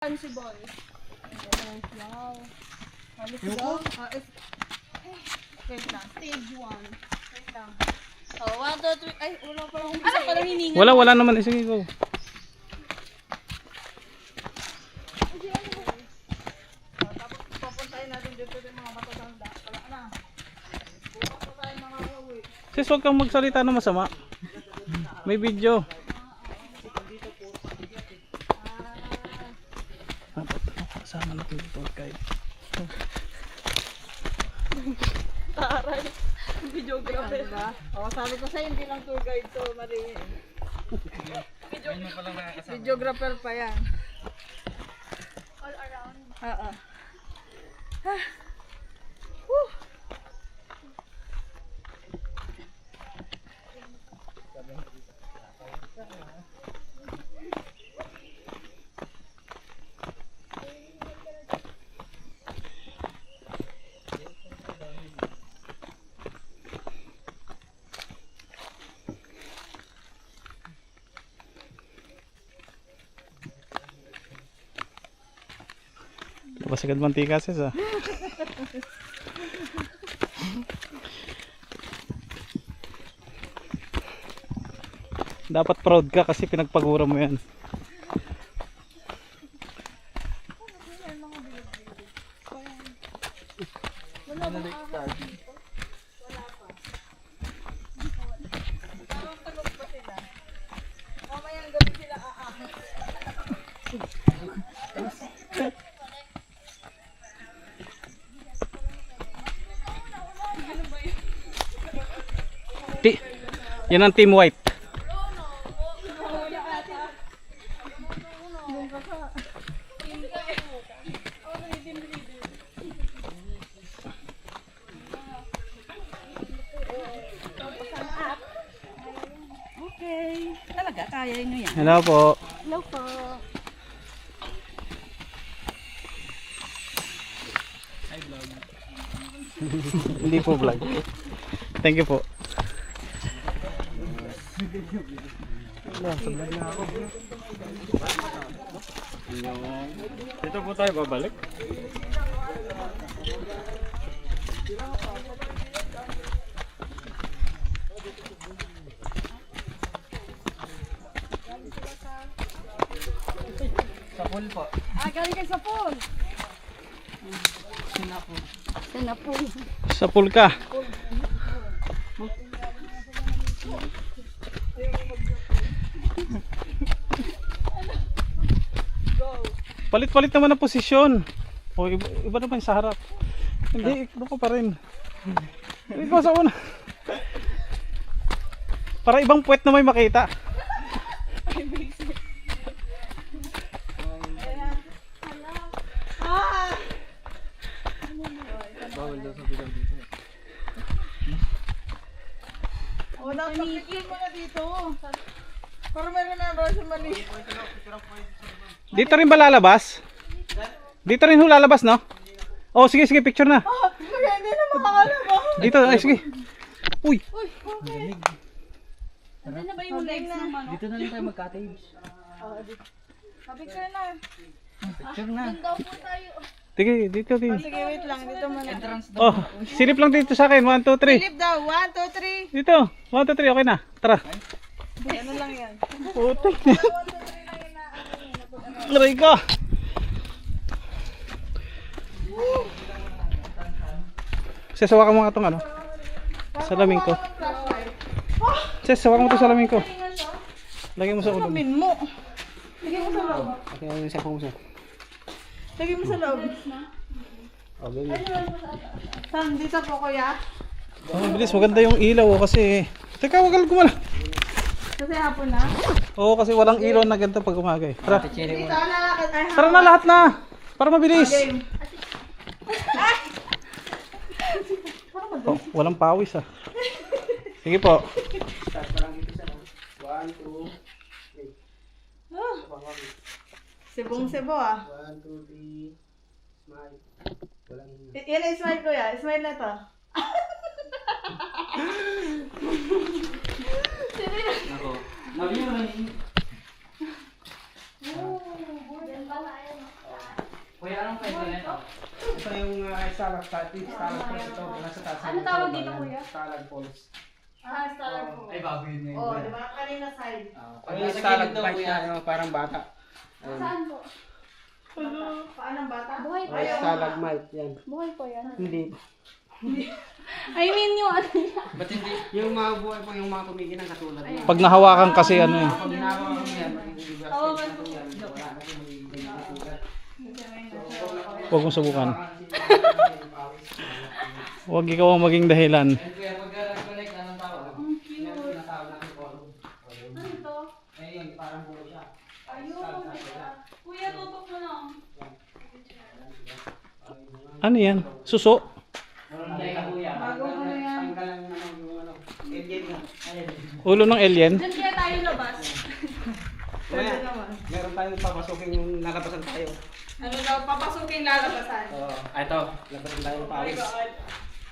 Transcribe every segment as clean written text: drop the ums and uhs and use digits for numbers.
Si boy. Wow. Halos daw. Wait lang. Stage 1. Wait lang. Oh, 1, 2, 3. Ay, wala pa lang. Ano pa lang hininga? Wala naman. Sige, go. Tapos papuntahin natin dito yung mga matatanda. Wala na. Bukas pa tayo mga uwi. Sis, huwag kang magsalita na masama. May video. Kasama natin ito guys. Taray. Videographer. Oo, sabi ko sa'yo, hindi lang tour guide to, Marie. Videographer pa yan. All around? Oo. Tapos agad mantika sis ah. Dapat proud ka kasi pinagpagura mo yan. Mamayang gabi sila Yan ang team white. Okay. Talaga, kaya nyo yan. Hello po. Hello po. Hindi po vlog. Thank you po. Dito po tayo babalik. Sa pool po. Galing kayo sa pool. Sa pool. Sa pool ka. Palit-palit naman ang posisyon. O iba naman sa harap. Hindi, doon ko pa rin. Ikaw sa una. Para ibang puwet na may makita. Wala pa picture mo na dito. Para meron na ba sa mali. Dito rin ba lalabas? Dito rin ho lalabas, no? Oh, sige, picture na. Kaya hindi na makakalabas. Dito, ay sige. Uy. Okay. Ano na ba yung legs ng manok? Dito na lang tayo mag-cottage. Picture na. Picture na. Daw po tayo. Sige, dito din. Sige, wait lang. Dito muna. Entrance daw. Oh, silip lang dito sa akin. 1, 2, 3. Philip daw. 1, 2, 3. Dito. 1, 2, 3. Okay na. Tara. Ano lang yan? Putik. Aray ko. Sasawakan mo nga itong ano. Salamin ko. Sasawakan mo itong salamin ko. Lagay mo sa ulo. Amin mo. Lagay mo sa loob. Okay, ano sa kung sa. Lagay mo sa loob. Okay. Saan? Dito po kuya? Oh, bilis, maganda yung ilaw oh, kasi. Teka, wag ko muna. Kasi hapon na. Oo, kasi walang ilaw na ganito pag umaga eh. Tara. Dito lalakad. Ay, Tara na lahat na. Para mabilis. game. Oh, walang pawis ah. Sige po. Sibong-sibo ah. 1, 2, 3. Smile. Walang Yan ang smile kuya. Smile na to. Ako. Nabi mo na yun. Oh, yan pala. Kuya, anong pwede na ito? Ito yung stalactite, falls ito. Nasa taas. Ano tawag dito, kuya? Stalactite falls. Stellar po. Ay, bago yun na yun. Oh, di ba? Kanina side. Pag yung stalactite na parang bata. Saan po? Paanong bata? Buhay po Oh, yan. stalagmite yan. Buhay po yan. Hindi. I mean yung ano niya. Ba't hindi? Yung mga buhay po, yung mga kumikinang katulad. Ayun. Pag nahawakan kasi ano eh. Pag ginawa ko yan, magiging Hawakan na po yan. Wala na po magiging katulad. Huwag mong subukan. Huwag ikaw ang maging dahilan. Ayun, kuya, pag nag-connect, anong tawag? Ang cute. Tinatawag natin po. Ano to? Ayun, parang buhay siya. Ayun. Kuya, tutok mo lang. Ano yan? Suso? Meron tayo ka, kuya. Bagong ano yan? Tanggalan yung ano, alien nga. Ulo ng alien? Diyan kaya tayo labas. Pwede naman. Meron tayong papasukin yung nalabasan tayo. Ano daw, papasukin lalabasan. Oo. Ito. Labasan tayo Oh my pawis. God.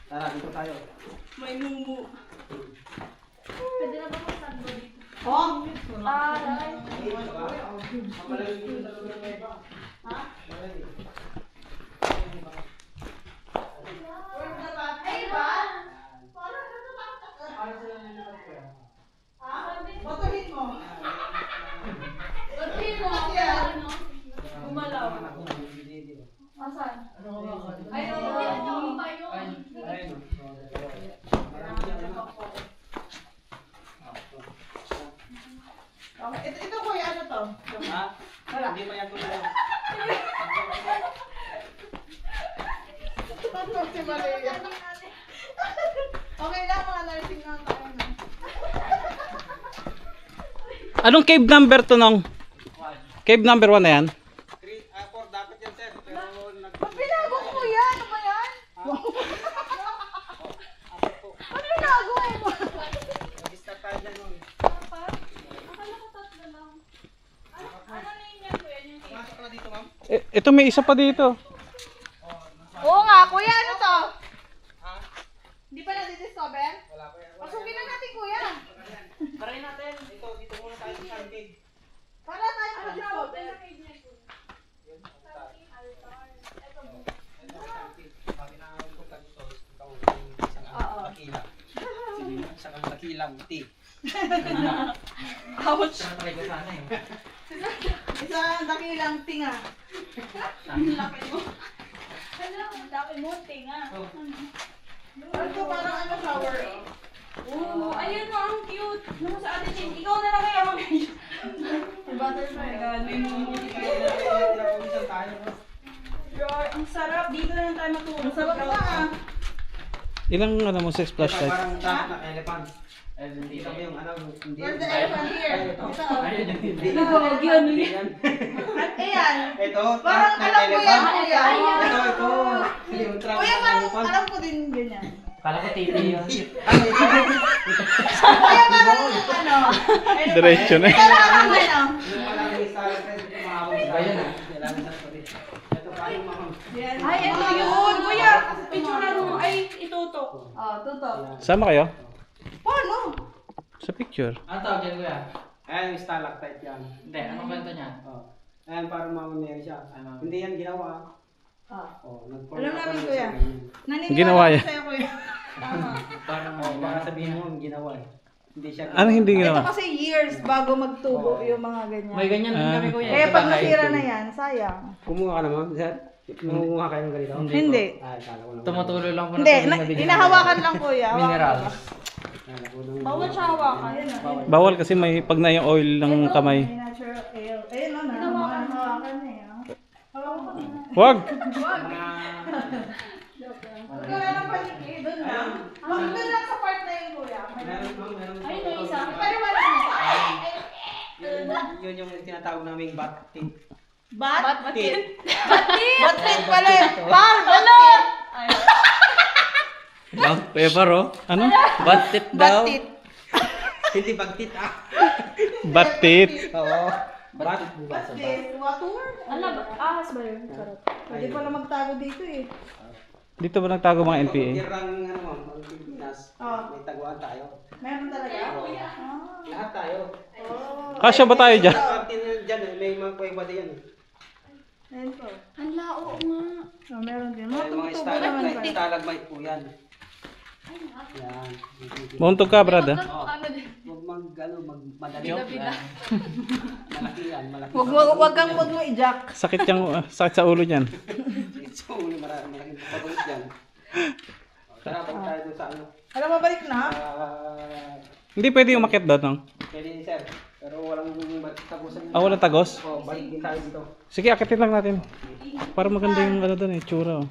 Tara, dito tayo. May mumu. Pwede na ba mag-sando dito? Oh! Aray. Ay, ba? Parang Batuhin mo. Batiin mo. Ano? Gumalaw. Asan? Ayun. Okay, ito kuya, ano to? Ha? Wala. Hindi mo yan tulad. Si Maria. Okay lang, mga nursing lang tayo. No? Anong cave number to nung? Cave number 1 na yan? 4 dapat yan sir. Pero Ba't binago ko kuya? Ano ba yan? Ba't binago mo? nag-start tayo dyan nun. Akala ko tatlo lang. Ano na yun yan, kuya? Yung cake? Pasok na dito ma'am. Ito may isa pa dito. Oo nga, kuya, ano to? Hindi pa na-discover? Wala pa yan. Pasukin na natin kuya. Try natin. Dito muna tayo sa cave. Para tayo mag-discover. Isang dakilang tea. Ouch! Try ko sana eh. Isang dakilang tinga. Ang laki mo. Ano? Ang laki mo, tinga. Ito parang ano shower. Oo, ayun na, ang cute. Ano sa atin, Jane? Ikaw na lang kaya mag-ayun. Butterfly. May ang sarap. Dito na lang tayo matulog. Ang sarap na ah. Ilang ano mo 6 flashlight? Parang taas na elephant. Ayun, Dito mo yung ano, hindi. Where's the elephant here? Ito. Ayun, hindi. Nagawag yun. At ayan. Ito, Parang taas na alam ko yan, elephant. kuya. Ito. Yung trap Kuya, ng parang elephant. alam ko din ganyan. Kala ko titi yun. Kuya, parang ano. Diretso na. Ito parang ano. Yung parang may salad na dito mahawag sa Ayan ah. Kailangan sa pati. Ito parang mahawag. Ay, ito yun. Kuya, picture mo. Ay, itutok. Oh, tutok. Sama kayo? Paano? Sa picture. Ano tawag dyan, kuya? Ayan yung stalactite yan. Hindi, anong kwento niya? Oh. Ayan parang mamameri siya. Ano? Hindi yan ginawa. Ah. Oh, Alam namin, kuya. Naniniwala Ginawa ko yan. sa'yo, kuya. Tama. Parang Oh, baka sabihin mo ginawa eh. Hindi siya. Ano hindi Ito ginawa? kasi years bago magtubo yung mga ganyan. May ganyan din kami, kuya. Kaya sa pag bahay. nasira na yan, sayang. Kumuha ka naman, sir? Nangunguha kayo ng ganito? Hindi. Ay, kala ko naman. Tumutulo lang po Hindi, tubig na bigyan. inahawakan lang, kuya. Hawakan Mineral. lang. Kala ko naman. Bawal siya hawakan. Bawal kasi may pag na yung oil ng kamay. May natural ale. Ayun, no, nahawakan na eh. oh. Hawakan ko na. Wag! Huwag ka na ng paniki, doon lang. Doon lang sa part na yun, kuya. Meron, ma'am, meron. Ayun yung isa. Paliwanag mo. Yun yung tinatawag naming bat tip. Bat? Tip. Batit pala eh. Par, batit. Bang paper oh. Ano? Batit daw. Batit. Hindi bagtit ah. Batit. Oo. Bat. Batit. Water? Ano ba? Ahas ba yun? Sarap. Pwede pala magtago dito eh. Dito ba nagtago mga NPA? Tirang ano ma'am, ang Pilipinas. Oh. May taguan tayo. Meron talaga? Ah. Lahat tayo. Oh. Kasya ba tayo dyan? Sa atin dyan, may mga kuweba din yan. Ayan po. Ang lao nga. Oh, meron din. Ay, mga stalagmite po yan. Yan. Mauntog ka, brad, ha? Ano din? Huwag madali. Malaki yan, malaki. Wag mo i-jack. Sakit sakit sa ulo niyan. So, malaking pagod yan. Tara, pag tayo doon sa ano. Alam mo, balik na? Hindi pwede umakyat doon, no? Pwede sir. Pero walang tagusan. Walang tagos? Oh, balik din tayo dito. Sige, akitin lang natin. Para maganda yung ano doon, tsura, oh.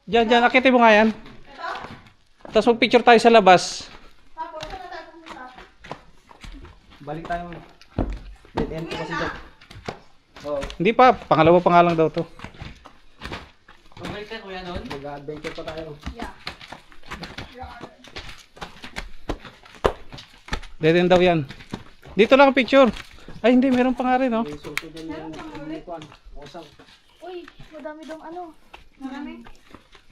Diyan, akitin mo nga yan. Tapos mag-picture tayo sa labas. Balik tayo. Dead end po kasi dyan. Oh, Hindi pa, pangalawa pa nga lang daw to. balik tayo kuya doon. Mag-adventure pa tayo. Dead end daw yan. Dito lang ang picture. Ay, hindi, meron pa nga rin, oh. May sulto dyan yung unicorn. Osang. Uy, madami dong ano. Marami.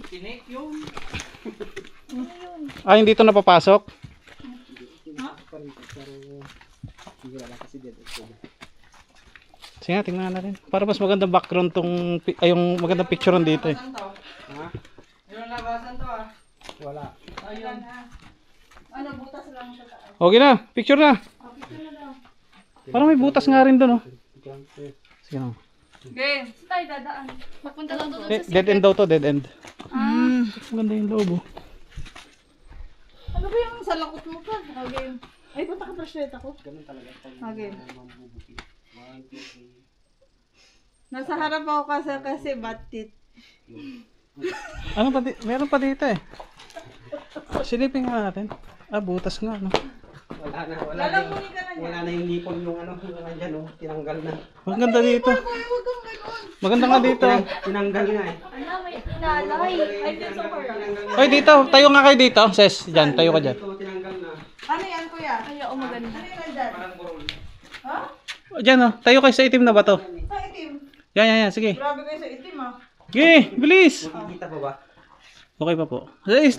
Tinik yung. Ay, hindi to napapasok. Hindi wala kasi dead end. Sige nga, tingnan natin. Para mas magandang background tong, ay, yung magandang picture dito, eh. Ha? Yung labasan to ah. Wala. Ayun. Ano, butas lang sa taas. Okay na, picture na. Parang may butas nga rin doon, oh. Sige na. Okay. Saan tayo dadaan? Magpunta lang doon sa Dead end daw to, dead end. Ah. Maganda yung loob, oh. Ano ba yung sa lakot mo pa? Okay. Ay, punta ka flashlight ako. Ganun talaga. Okay. Mambubuki. 1, 2, 3. Nasa harap ako kasi batit. Ano pa meron pa dito, eh. Silipin nga natin. Butas nga, no. Wala na. Lalamunin ka na niya. Wala na yung nipon yung ano. Yung nandyan oh. Tinanggal na. Maganda dito. Huwag kang gano'n. Maganda nga dito. Tinanggal na eh. Ano, may inalay. I feel so far. Oy, dito. Tayo nga kayo dito. Ses, dyan. Tayo ka dyan. Ito, tinanggal na. Ano yan, kuya? Ay, oo, maganda. Ano yan nandyan? Parang burol. Ha? Dyan, oh. Tayo kayo sa itim na bato. Sa itim. Yan. Sige. Grabe kayo sa itim ah. Sige, bilis. Makikita pa ba? Okay pa po.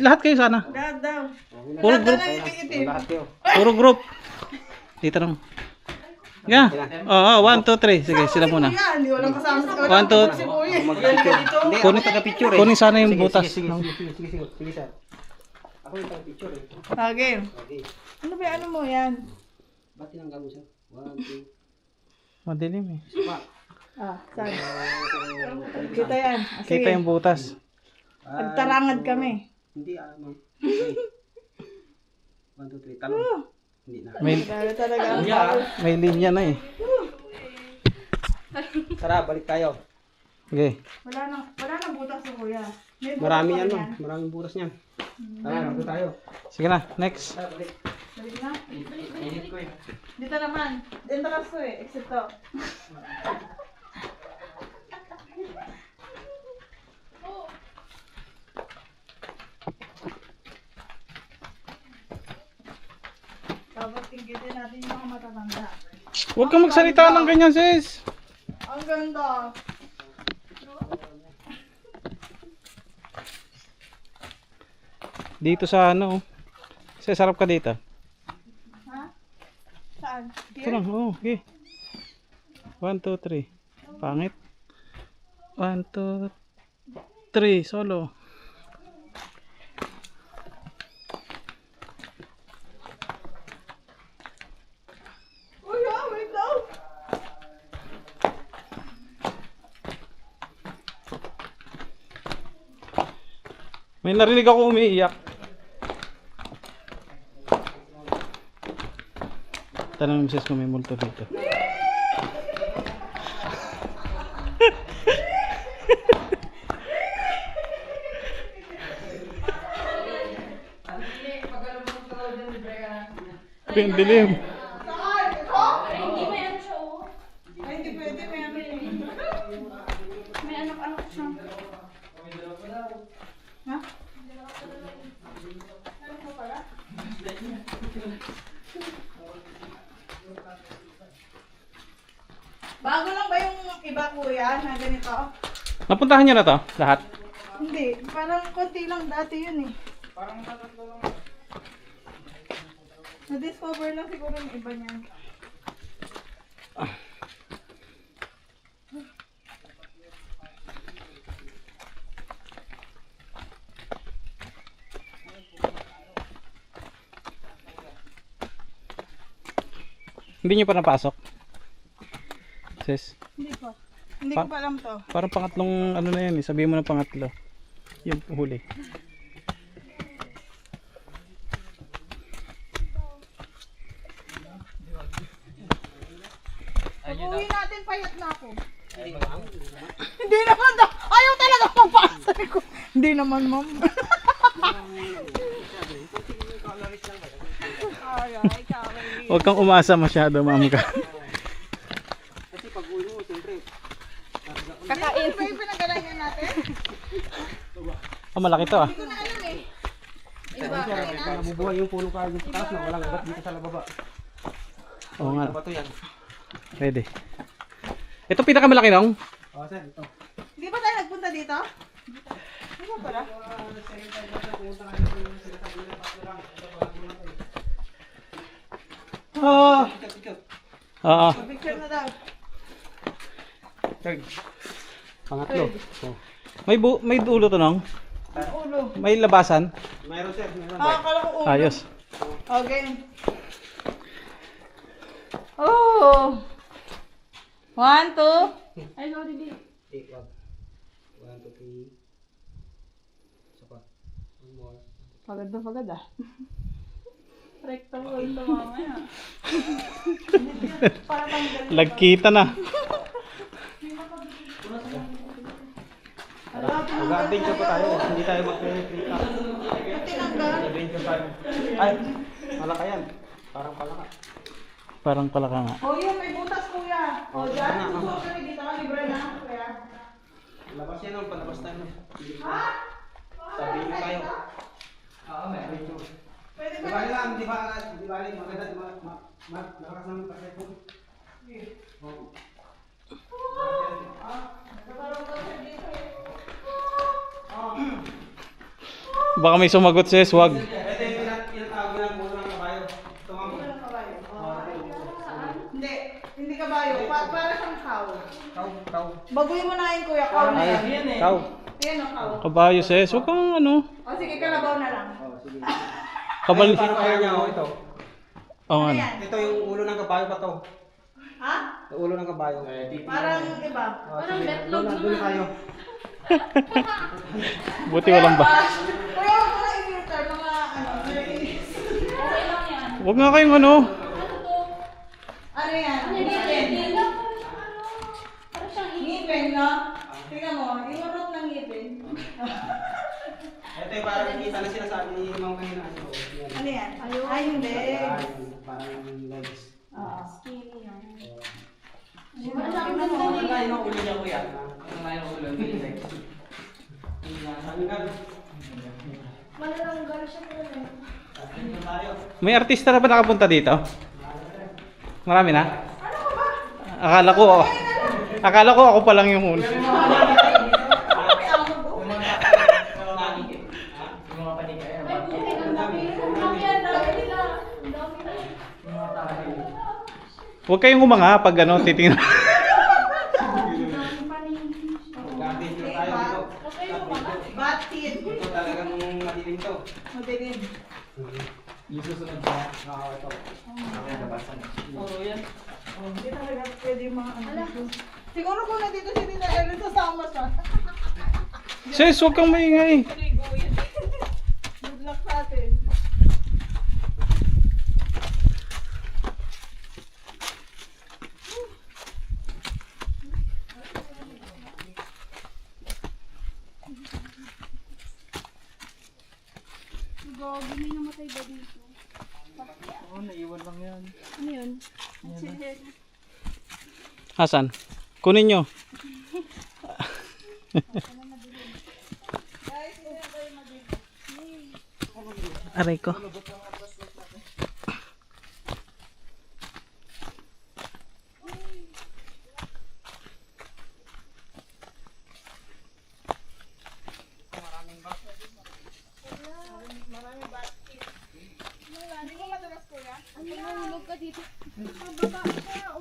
Lahat kayo sana. Dahil daw. Puro Lahat group. na lang yung itim. Lahat yun. Puro group. Dito lang. Yeah. Oo, 1, 2, 3. Sige, sila muna. Kuya, hindi walang kasama si 1, 2. si kuya. Mag-picture. Hindi, ako yung taga-picture eh. Kunin sana yung Sige, butas. Sige, sir. Ako yung taga-picture eh. Okay. Okay. Ano ba ano mo yan? Ba't tinanggal mo sir? 1, 2. Madilim, eh. Saan? Kita yan. Sige. Kita yung butas. Nagtarangad kami. Hindi ma'am. Okay. 1, 2, 3. Talong. Hindi na. Grabe talaga. May linya na, eh. Tara, balik tayo. Okay. Wala nang butas si kuya. May butas Marami pa yan rin ma'am. Maraming butas niyan. Tara, nandito tayo. Sige na, next. Tara, balik. Balik na. Init ko eh. Dito naman. Entrance to eh. Exit to. Dapat tinggitin natin yung mga matatanda. Huwag kang magsalita ng ganyan, sis. Ang ganda. Dito sa ano. Sis, sarap ka dito. Ha? Saan? Ito lang, oo. Okay. 1, 2, 3. Pangit. 1, 2, 3. Solo. Kuya, wait lang. May narinig ako umiiyak. Tanong mo sis kung may multo dito. Pindilim. Saan? Ito? Ay, hindi, may ano siya, oh. Ay, hindi pwede. May ano yun. May anak-anak siya. Ha? Bago lang ba yung iba kuya na ganito? Napuntahan niyo na to, lahat? Hindi, parang konti lang dati yun eh. Na-discover lang siguro yung iba niyan. Hindi nyo pa napasok? Sis? Hindi ko. Hindi ko pa alam to. Parang pangatlong ano na yan eh. Sabihin mo na pangatlo. Yung huli. Pag-uwi natin, payat na ako. Hindi naman daw. Ayaw talaga magpasa ko. Hindi naman, ma'am. Ay, kawin. Huwag kang umasa masyado, ma'am ka. Kasi pag uwi mo, siyempre, Kakain. Ba yung pinagalangan natin? Oh, malaki to ah. Hindi ko na alam eh. Iba. para mabubuhay yung puno kayo sa taas na walang agat dito sa lababa. Oo nga. Ano ba ito yan? Pwede. Ito pinakamalaki nung? Oh, sir, ito. Hindi ba tayo nagpunta dito? Hindi ba pala? Oo. Oo. Picture na daw. Third. Pangatlo. Oh. May dulo to nung? Ang ulo. May labasan? Mayroon sir, mayroon. Akala ko ulo. Ayos. Okay. Oh. 1, 2. Ay, sorry, di. Wag. 1, 2, 3. Isa pa. One more. Pagod na pagod ah. Rekta ko ito mamaya. Para tanggal. Lagkita na. Mag-adventure pa tayo. Hindi tayo mag-trika. Tinanggal. Adventure tayo. Ay, malaka yan. Parang palaka. Parang pala ka nga. Oh, yun, may butas kuya. Oh, dyan. Gusto ko dito ka, libre na. Kuya. Labas yan ang palabas tayo. Ha? Sabi mo tayo. Oo, may adventure. Pwede Di ba? ba lang, di ba maganda, malakas naman kasi po. Oo. Baka may sumagot sis, wag. Ito yung tinatawag ng puno ng kabayo. Tumawag. Hindi. Hindi kabayo. Para siyang cow. Kau. Baguhin mo na yun kuya. Cow na yan. Kau. Yan o, cow. Kabayo sis, wag kang ano. O sige, kalabaw na lang. Oh, sige. Kabal. Sino kaya niya? Oh, ito. Oo nga. Ano yan? Ito yung ulo ng kabayo pa to. Ha? Yung ulo ng kabayo. Parang iba. Oh, Parang sige. betlog Doon na tayo. Buti walang ba. Kuya, huwag mo na i-filter mga ano. Okay lang yan. Wag nga kayong ano. Ano to? Ano yan? Ano yan? Ngipin. Hindi lang. Parang siyang Ngipin, no? Tingnan mo, yung root ng ngipin. Ito yung parang kita na sinasabi ni Ma'am kanina. Ano yan? Ay, yung legs. Parang legs. Oo. skinny yan. Wala Ang akong ganda ganda niya. Ang ulo niya kuya. Ang layo ng ulo ni legs. Tanggal. Malalanggal siya po rin. Ito tayo. May artista na ba nakapunta dito? Marami na? Akala ko ako pa lang yung una. Ay, buti. Ang dami. Ang dami yan. Dami nila. Ang dami na. Huwag kayong umanga pag ano, titingnan. Mag-adventure tayo dito. Bat teeth. Ito talagang madilim to. Madilim. Yung susunod pa. Oo, ito. Hindi talaga pwede yung mga ano. Siguro kung nandito si Tita Ellen, sasama siya. Sis, huwag kang maingay. Good luck sa atin. Gogi, may namatay ba dito? Oo, naiwan lang yan. Ano yun? Hasan, kunin nyo. Aray ko.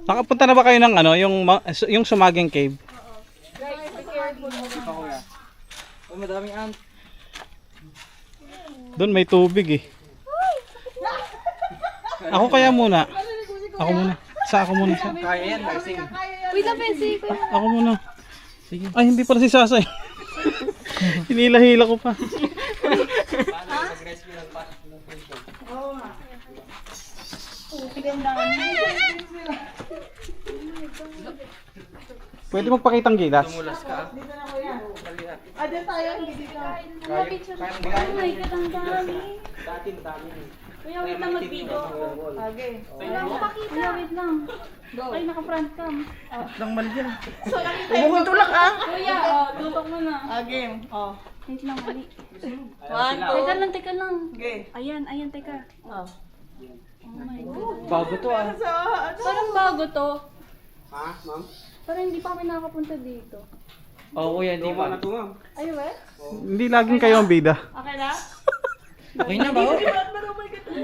Nakapunta na ba kayo ng ano, yung Sumaging Cave? Oh, madaming ant. Doon may tubig eh. Ako kaya muna. Ako muna. Sa ako muna. Sa. Kaya yan, lasing. Wait lang, Bessie. Ako muna. Sige. Ay, hindi pala si Sasay. Hinila-hila ko pa. Oo nga. Pwede magpakitang gilas. Tumulas ka. Dito na kuya. Dyan tayo, hindi dito. Oh my God, ang dami. Kuya, wait lang, mag-video ako. Okay. Wala akong pakita. Kuya, wait lang. Ay, naka-front cam. Nang mali yan. Umuhon tulak ah. Kuya, tutok mo na. Game. Oh. Wait lang, mali. 1, 2. Teka lang. Okay. Ayan, teka. Oh. Oh my God. Bago to ah. Parang bago to. Ha, ma'am? Parang hindi pa kami nakakapunta dito. Oo, kuya, di ba? Ay, we? Hindi laging kayo ang bida. Okay na? Okay na ba?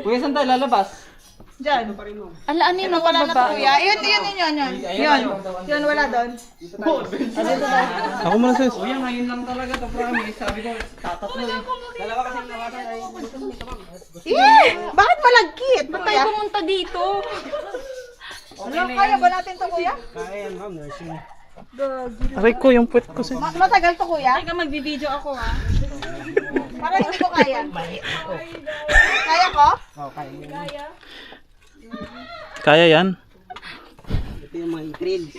Kuya, saan tayo lalabas? Dyan. Ala, ano yung Wala na to nakababa? kuya. Yun. Yun, wala doon. Ako muna sis. Kuya, ngayon lang talaga to, promise. Sabi ko, tatatlo eh. Dalawa kasi nawasan ay Bakit malagkit? Ba't tayo pumunta dito? Ano, kaya ba natin to kuya? Kaya yan, ma'am, nursing. Aray ko, yung puwet ko sis. Matagal to kuya? Teka, magbibideo ako ha. Parang hindi ko kaya. Kaya ko? Oo, kaya. Kaya yan? Ito yung mga grills.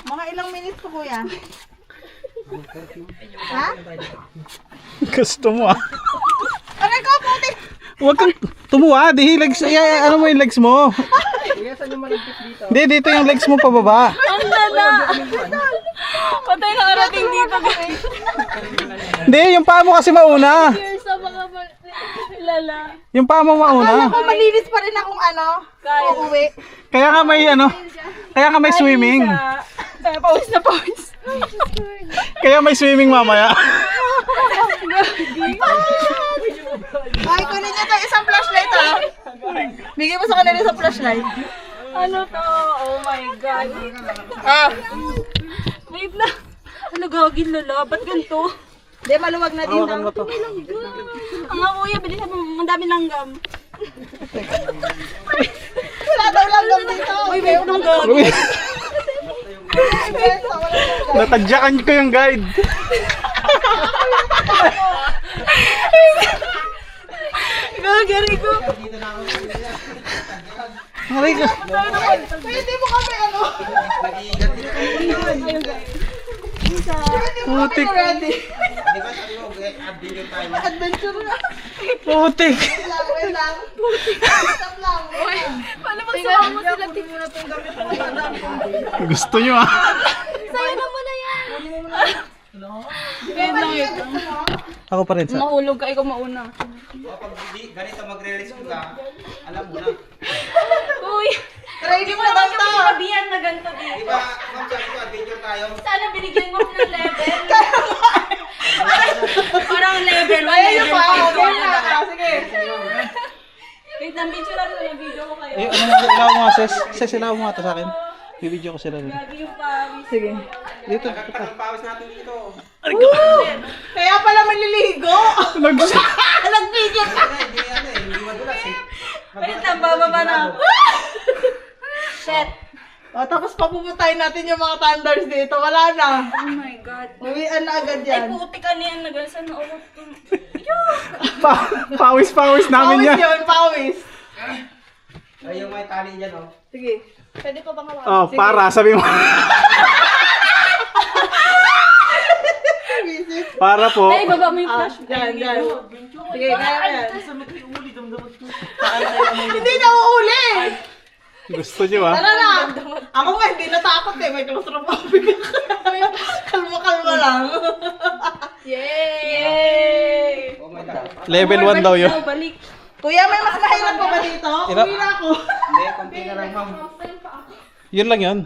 Mga ilang minutes to kuya? Ha? Gusto mo ah. Aray ko, puti! Huwag kang tumuwa. Di legs. Ano mo yung legs mo? Kuya, saan yung malagkit dito? Hindi, dito yung legs mo pababa. Ang lala! Patay na karating dito. Hindi, yung paa mo kasi mauna. Years sa mga lala. Yung paa mo mauna. Ako malinis pa rin akong ano, uuwi. Kaya nga may ano. Kaya nga may swimming. Kaya pawis na pawis. Kaya may swimming mamaya. Ay, kunin niyo to isang flashlight ha. Bigay mo sa kanila isang flashlight. Ano to? Oh my God. Ah, Wait na. Ano gagawin lala? Ba't ganito? di maluwag na din. Hawakan mo to. Ang nga kuya, bilisan mo. Ang dami langgam. Wala daw lang dito. Uy, may unang gagawin. Natadyakan ko yung guide. Gagawin ko. Aray ko. Pwede mo kami ano. Putik. Ready. Di ba sabi mo, adventure tayo. Adventure na. Putik. Wait lang. Stop lang. Paano magsama mo sila? Gusto nyo ah. Sa'yo na mo na yan. Ako pa rin sa. Mahulog ka, ikaw mauna. Kapag ganito magre-release ka, alam mo na. Uy! Ready mo Wala naman kami to. sinabihan na ganito Di dito. ba, ma'am, sabi ko, adventure tayo. Sana binigyan mo ako ng level. Parang level 1, Ayan level yung pa. 5. Sige. Wait, nang-video lang na video ko kayo. Eh, ano nga, ilaw mo nga sis. Sis, ilaw mo nga to sa akin. Bibidyo ko sila rin. Gagi yung pawis. Sige. Dito. Nagkakatang pawis natin dito. Kaya pala maliligo. Nag-video ka. Hindi ano eh, hindi madulas eh. Wait lang, bababa na ako. Shit. O, tapos papuputayin natin yung mga thunders dito. Wala na. Oh my God. Uwian na agad Ay, yan. puti ka niyan. Nagasan na ako. Pawis namin Pawis yan. yun, pawis. Ay, yung may tali dyan oh. Sige. Pwede pa bang hawakan? Oh, para sabi mo. Para po. Ay, baba mo yung flash. Dyan. Sige, kaya yan. Hindi na uuli. Gusto nyo ah. Tara na. Ako nga, hindi natakot eh. May claustrophobic. Kalma-kalma lang. Yay! Oh my God. Level 1 daw yun. Balik. Kuya, may mas mahirap pa ba dito? Ira- Uwi na ako. Hindi, konti na lang ma'am. Yun lang yun.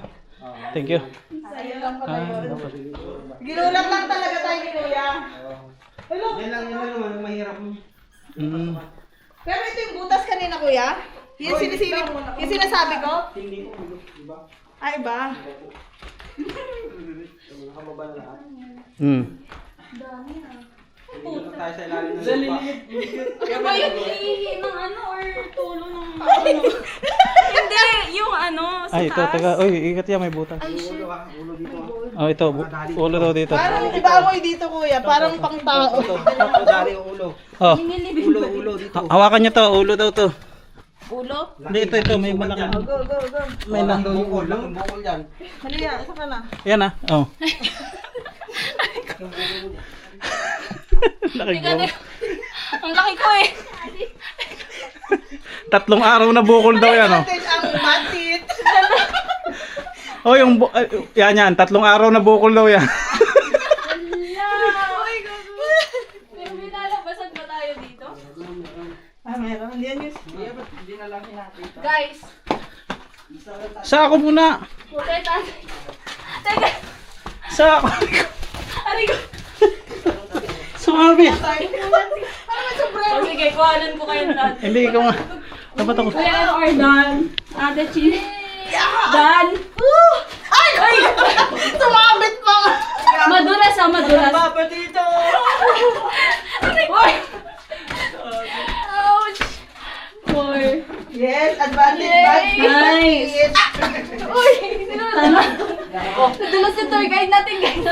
Thank you. Ginulat lang talaga tayo ni Kuya. Hello. Yan lang naman, mahirap. Mm. Pero ito yung butas kanina, Kuya. Yung sinisilip, yung sinasabi ko. Hindi ko, di ba? Ay, ba? Nakababa na lahat. Mm. Dito tayo sa ilalim ng lupa. Kaya ba yung hihingi ng ano or tulo ng ano? Hindi, yung ano, sa Ay, ito, taas. taga. Uy, ikat yan, may butas. Ulo dito. Oh, ito, ulo daw dito. Parang iba amoy dito kuya, parang pang tao. Ito, dali yung ulo. Oh, Ulo dito. hawakan niyo to, ulo daw to. Ulo? Hindi, ito, may malaki. Go. May laking bukol. Laking bukol dyan. Halika, isa ka na. Yan ah, oh. Laki Teka, ko. teka. Ang laki ko eh. 3 araw na bukol daw yan, oh. Natin ang batit. Oh, yung yan, 3 araw na bukol daw yan. Pero may nalabasan ba tayo dito? Meron. Hindi yan yung... Guys, Sa ako muna. teka. Teka, Sa ako. aray ko. Sumabi. O sige, kuhanan ko kayong dad. Hindi, ikaw nga. Dapat ako. Kuya or Dan? Ate Chi? Dan? Ay! Sumabit pa! Madulas ah, madulas. Baba dito! Uy! Ouch! Four. Yes, advantage Yay! batit. Nice. Uy! Sino na? Nadulas yung tour guide natin, guys.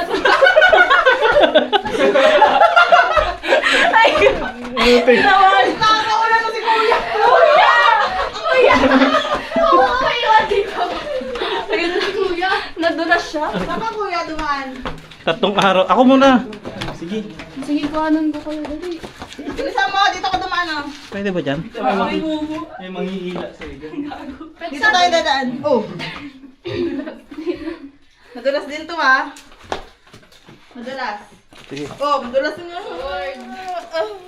Ay! Nawal! Nakakaulan na si kuya! Kuya! Kuya! Kuya! Dito! Ayun na, kuya. Nadulas siya. Saka kuya dumaan. 3 araw. Ako muna. Sige. Sige, kuhanan ko kayo. Dali. Bilisan mo, dito ka dumaan oh. Pwede ba dyan? Ay, mumu. May manghihila sa iyo. Dito tayo dadaan. Oh. Madulas din to ha. Madulas. Sige. Oh, madulas din yun.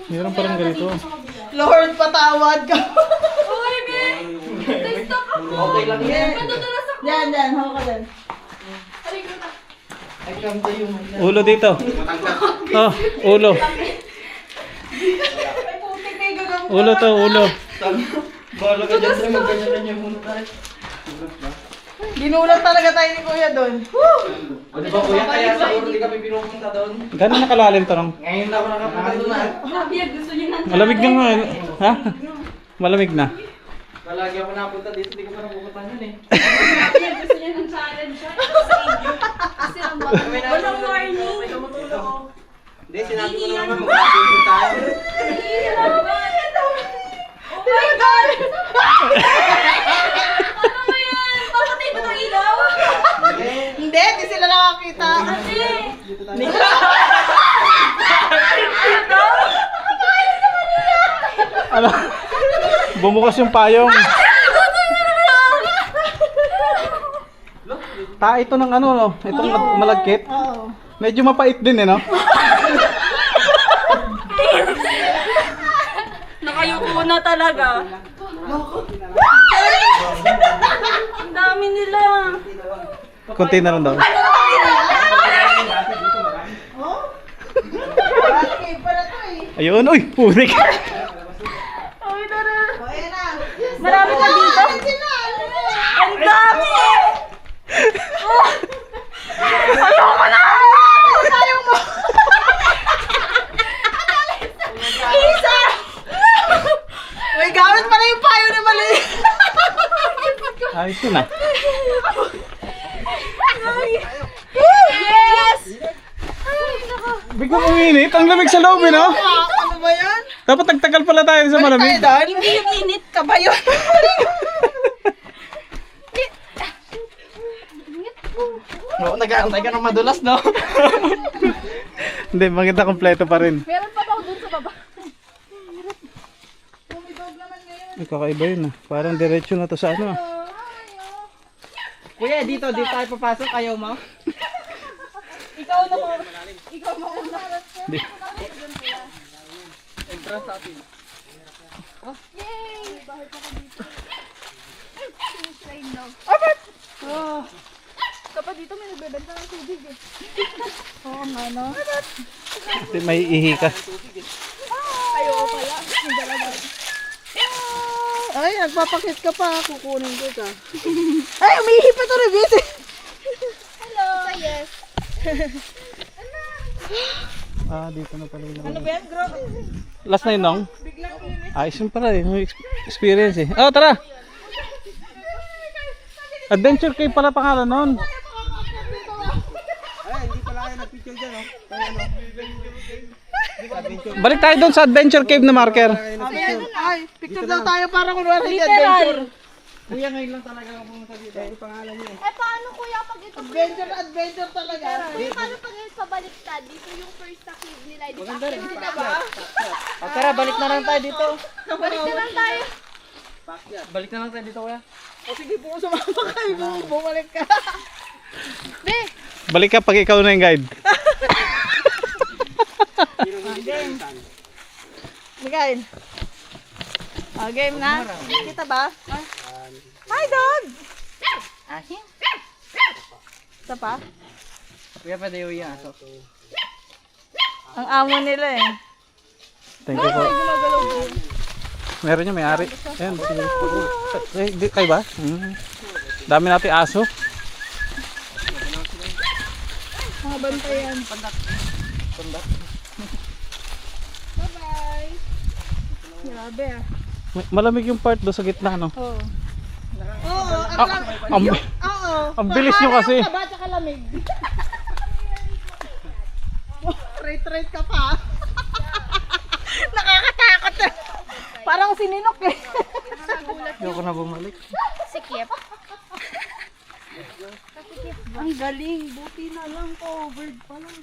Meron parang ganito. Lord, patawad ka. Uy, Ben! Stop ako! Okay lang yan. Nadudulas ako! Yan, hawak ka dyan. Aray ko na. Ay, kamta yung... Ulo dito. Oh, ulo. May putik na yung gagawin. Ulo to, ulo. Bala ka dyan, Dre. Magganyan-ganyan muna tayo. Ginulat talaga tayo ni kuya doon. O, di ba kuya, kaya sa ulo di kami pinupunta doon. Gano'n nakalalim to nung? Ngayon na ako nakapunta doon na. Sabi, gusto niyo ng Malamig na nga. Ha? Malamig na. Palagi ako napunta dito, di ko pa napupunta yun eh. Sabi, gusto niyo ng challenge siya. Kasi ang baka walang warning. Hindi, sinabi ko naman magkakapunta tayo. Oh my God! Ano ba yan? Papatay ba itong ilaw? Hindi, di sila nakakita. Ate! Ano? Bumukas yung payong. Ito ng ano, no? Itong malagkit. Oo. Medyo mapait din eh, no? Nakayuko na talaga. Ang dami nila. Kunti na lang daw. Oh? Bakit pala to eh. Ayun, uy, putik. Oh, ayan na. Marami ka dito. Ayan sila. Ang dami! Ayoko na! Ayaw mo! Isa! May gamit pala yung payo na mali. Ayos yun ah. Yes! Biglang uminit. Ang lamig sa loob eh, no? Ano ba yan? Dapat nagtagal pala tayo sa malamig. Hindi yung init ka ba yun? Oo, nag-aantay ka ng madulas, no? Hindi, maganda kompleto pa rin. Meron pa daw dun sa baba. Ay, kakaiba yun ah. Parang diretso na to sa ano ah. Kuya, dito tayo papasok. Ayaw mo? Ikaw na mo. Ikaw mo una. Di- Yay! Bahay pa ka dito. Kapag dito may nagbebenta ng tubig eh. Oo nga no. Di, may ihi ka. Ayoko pala. Yung dalaga. Ay, nagpapakit ka pa. Kukunin ko ka. Ay, umihi pa to na busy. Hello! Yes. Ah, dito na pala yun. Ano ba yan? Grabe. Last na yun, Nong? Ayos yun pala eh. May experience eh. Oh, tara! Adventure Cave pala pangalan nun. Ay, hindi pala kayo nagpicture dyan, oh. Ay, ano? Adventure. Balik tayo doon sa Adventure Cave na marker. Ay, picture daw tayo para kunwari Literal. adventure. Kuya, ngayon lang talaga ako pumunta dito. Ay, pangalan niyo. Eh, paano kuya pag ito? Adventure talaga. Kuya, paano pag ito pabaliktad? Dito yung first na cave nila. Di ba? Hindi na ba? O tara, balik na lang tayo dito. Balik na lang tayo. Balik na lang tayo dito, kuya. O sige po, sumama kayo. Bumalik ka. Balik ka pag ikaw na yung guide. Game. Miguel. Game na. Kita ba? Hi, dog! Ahin. Isa pa? Kuya, pwede yung iya. So, Ang amo nila eh. Thank you po. Meron niya, may-ari. Ayan, sige. Kayo ba? Dami natin aso. Mga bantayan. Bye-bye. Grabe ah. Malamig yung part doon sa gitna, no? Oo. Oo, Ang, oo. ang bilis nyo kasi. Taba tsaka lamig. Rate ka pa. Nakakatakot eh. Parang sininok eh. Ayoko na bumalik. Sikip. Ang galing. Buti na lang covered pa lang.